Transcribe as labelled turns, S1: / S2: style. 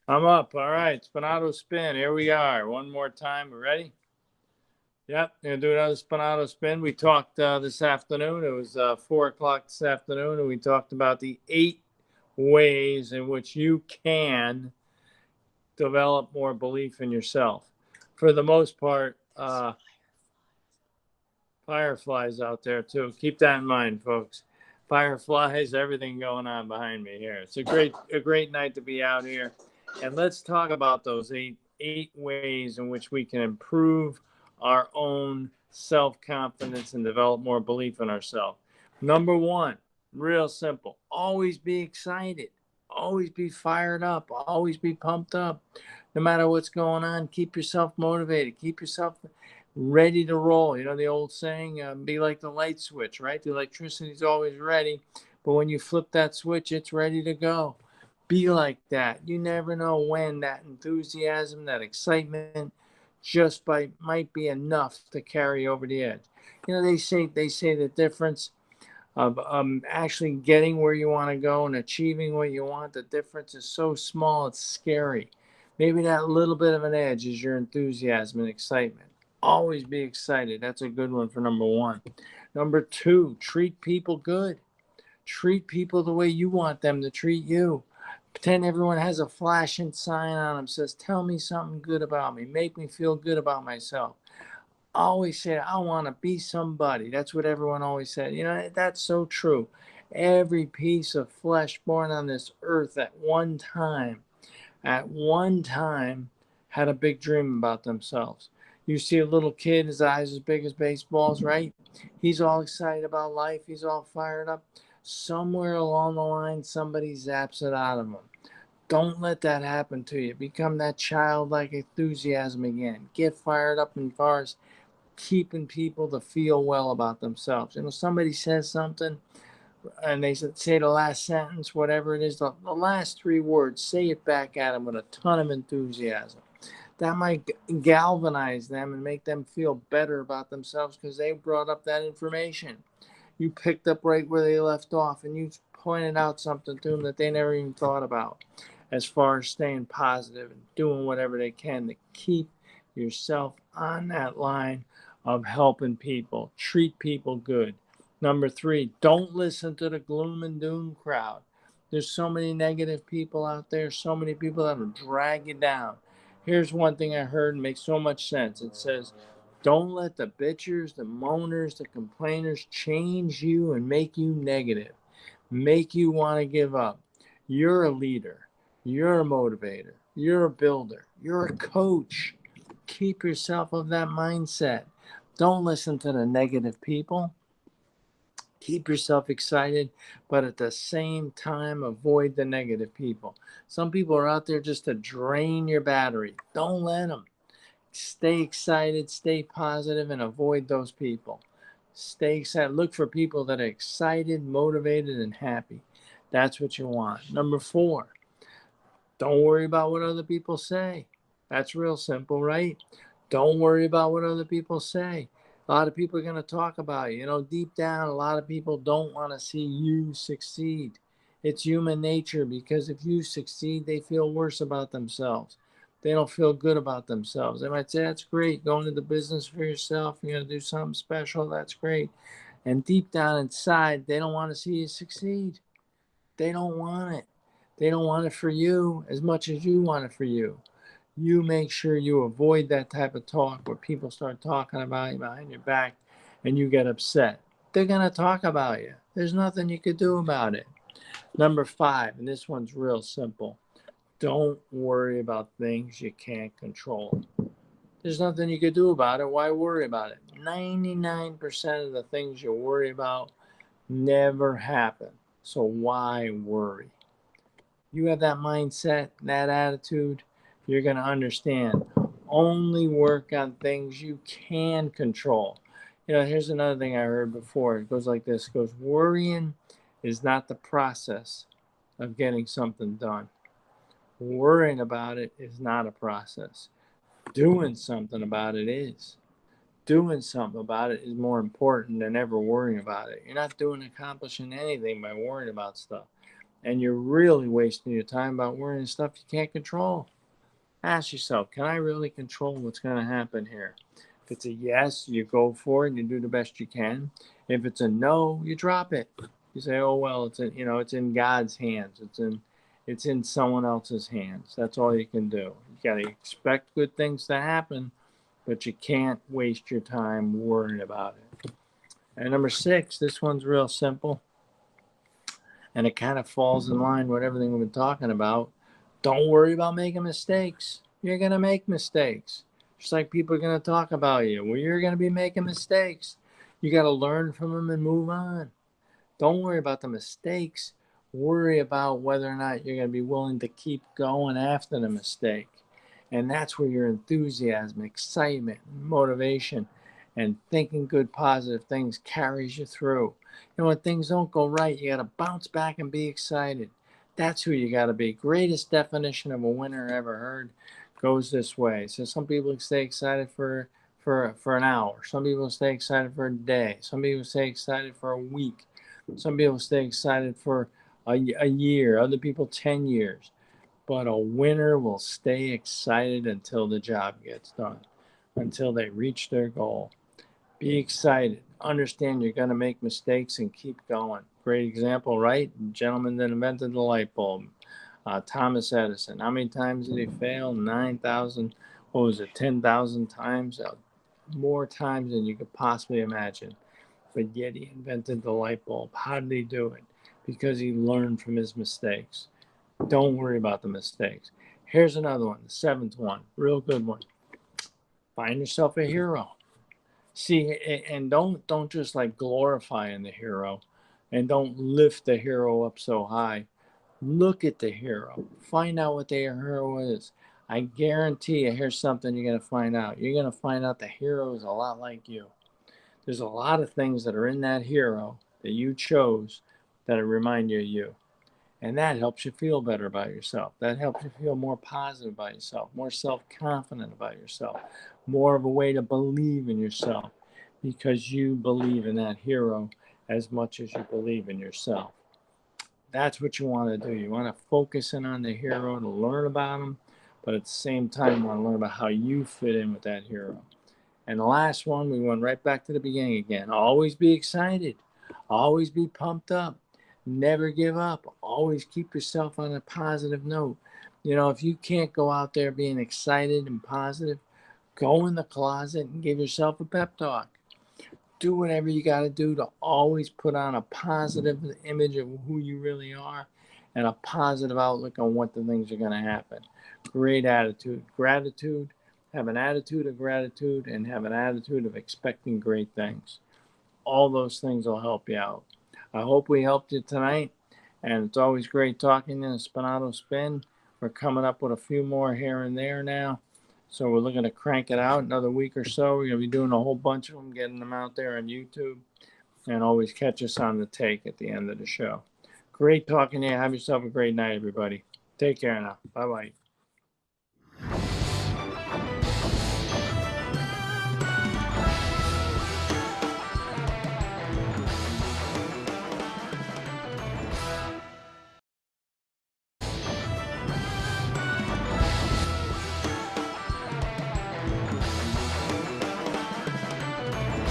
S1: I'm up. All right. Spinato spin. Here we are. One more time. We ready? Yep. Gonna do another Spinato spin. We talked this afternoon. It was 4 o'clock this afternoon, and we talked about the 8 ways in which you can develop more belief in yourself. For the most part, fireflies out there too. Keep that in mind, folks. Fireflies, everything going on behind me here. It's a great night to be out here, and let's talk about those eight ways in which we can improve our own self confidence and develop more belief in ourselves. Number one, real simple. Always be excited. Always be fired up. Always be pumped up. No matter what's going on, keep yourself motivated. Keep yourself ready to roll. You know the old saying, be like the light switch, right? The electricity is always ready, but when you flip that switch, it's ready to go. Be like that. You never know when that enthusiasm, that excitement, might be enough to carry over the edge. You know they say the difference of actually getting where you want to go and achieving what you want. The difference is so small, it's scary. Maybe that little bit of an edge is your enthusiasm and excitement. Always be excited. That's a good one for number one. Number two, treat people good. Treat people the way you want them to treat you. Pretend everyone has a flashing sign on them says, "Tell me something good about me. Make me feel good about myself." Always say, "I want to be somebody." That's what everyone always said. You know, that's so true. Every piece of flesh born on this earth at one time, had a big dream about themselves. You see a little kid, his eyes as big as baseballs, right? He's all excited about life. He's all fired up. Somewhere along the line, somebody zaps it out of him. Don't let that happen to you. Become that childlike enthusiasm again. Get fired up in cars, keeping people to feel well about themselves. You know, somebody says something and they say the last sentence, whatever it is, the last 3 words, say it back at them with a ton of enthusiasm. That might galvanize them and make them feel better about themselves because they brought up that information. You picked up right where they left off and you pointed out something to them that they never even thought about as far as staying positive and doing whatever they can to keep yourself on that line of helping people. Treat people good. Number three, don't listen to the gloom and doom crowd. There's so many negative people out there, so many people that will drag you down. Here's one thing I heard and makes so much sense. It says, don't let the bitchers, the moaners, the complainers change you and make you negative, make you want to give up. You're a leader, you're a motivator, you're a builder, you're a coach. Keep yourself of that mindset. Don't listen to the negative people. Keep yourself excited, but at the same time, avoid the negative people. Some people are out there just to drain your battery. Don't let them. Stay excited, stay positive, and avoid those people. Stay excited. Look for people that are excited, motivated, and happy. That's what you want. Number four, don't worry about what other people say. That's real simple, right? Don't worry about what other people say. A lot of people are going to talk about you. You know, deep down, a lot of people don't want to see you succeed. It's human nature because if you succeed, they feel worse about themselves. They don't feel good about themselves. They might say, "That's great. Going into business for yourself, you're going to do something special. That's great." And deep down inside, they don't want to see you succeed. They don't want it. They don't want it for you as much as you want it for you. You make sure you avoid that type of talk where people start talking about you behind your back and you get upset. They're going to talk about you. There's nothing you could do about it. Number five, and this one's real simple, don't worry about things you can't control. There's nothing you could do about it. Why worry about it? 99% of the things you worry about never happen. So why worry? You have that mindset, that attitude, you're going to understand. Only work on things you can control. You know, here's another thing I heard before. It goes like this. It goes, worrying is not the process of getting something done. Worrying about it is not a process. Doing something about it is. Doing something about it is more important than ever worrying about it. You're not doing accomplishing anything by worrying about stuff. and you're really wasting your time about worrying stuff you can't control. Ask yourself, can I really control what's going to happen here? If it's a yes, you go for it and you do the best you can. If it's a no, you drop it. You say, oh well, it's in God's hands. It's in someone else's hands. That's all you can do. You got to expect good things to happen, but you can't waste your time worrying about it. And number 6, this one's real simple, and it kind of falls in line with everything we've been talking about. Don't worry about making mistakes. You're going to make mistakes. Just like people are going to talk about you. Well, you're going to be making mistakes. You got to learn from them and move on. Don't worry about the mistakes. Worry about whether or not you're going to be willing to keep going after the mistake. And that's where your enthusiasm, excitement, motivation, and thinking good, positive things carries you through. When things don't go right, you got to bounce back and be excited. That's who you got to be. Greatest definition of a winner ever heard goes this way. So some people stay excited for an hour. Some people stay excited for a day. Some people stay excited for a week. Some people stay excited for a year. Other people 10 years. But a winner will stay excited until the job gets done, until they reach their goal. Be excited. Understand you're going to make mistakes and keep going. Great example, right? The gentleman that invented the light bulb, Thomas Edison. How many times did he fail? 9,000, what was it, 10,000 times? More times than you could possibly imagine. But yet he invented the light bulb. How did he do it? Because he learned from his mistakes. Don't worry about the mistakes. Here's another one, the 7th one, real good one. Find yourself a hero. See, and don't just like glorifying the hero, and don't lift the hero up so high. Look at the hero. Find out what the hero is. I guarantee you, here's something you're gonna find out. You're gonna find out the hero is a lot like you. There's a lot of things that are in that hero that you chose that remind you of you. And that helps you feel better about yourself. That helps you feel more positive about yourself, more self confident about yourself, more of a way to believe in yourself because you believe in that hero as much as you believe in yourself. That's what you want to do. You want to focus in on the hero to learn about him, but at the same time, you want to learn about how you fit in with that hero. And the last one, we went right back to the beginning again. Always be excited. Always be pumped up. Never give up. Always keep yourself on a positive note. If you can't go out there being excited and positive, go in the closet and give yourself a pep talk. Do whatever you got to do to always put on a positive image of who you really are and a positive outlook on what the things are going to happen. Great attitude. Gratitude. Have an attitude of gratitude and have an attitude of expecting great things. All those things will help you out. I hope we helped you tonight. And it's always great talking in a Spinato Spin. We're coming up with a few more here and there now. So we're looking to crank it out another week or so. We're going to be doing a whole bunch of them, getting them out there on YouTube. And always catch us on the take at the end of the show. Great talking to you. Have yourself a great night, everybody. Take care now. Bye-bye.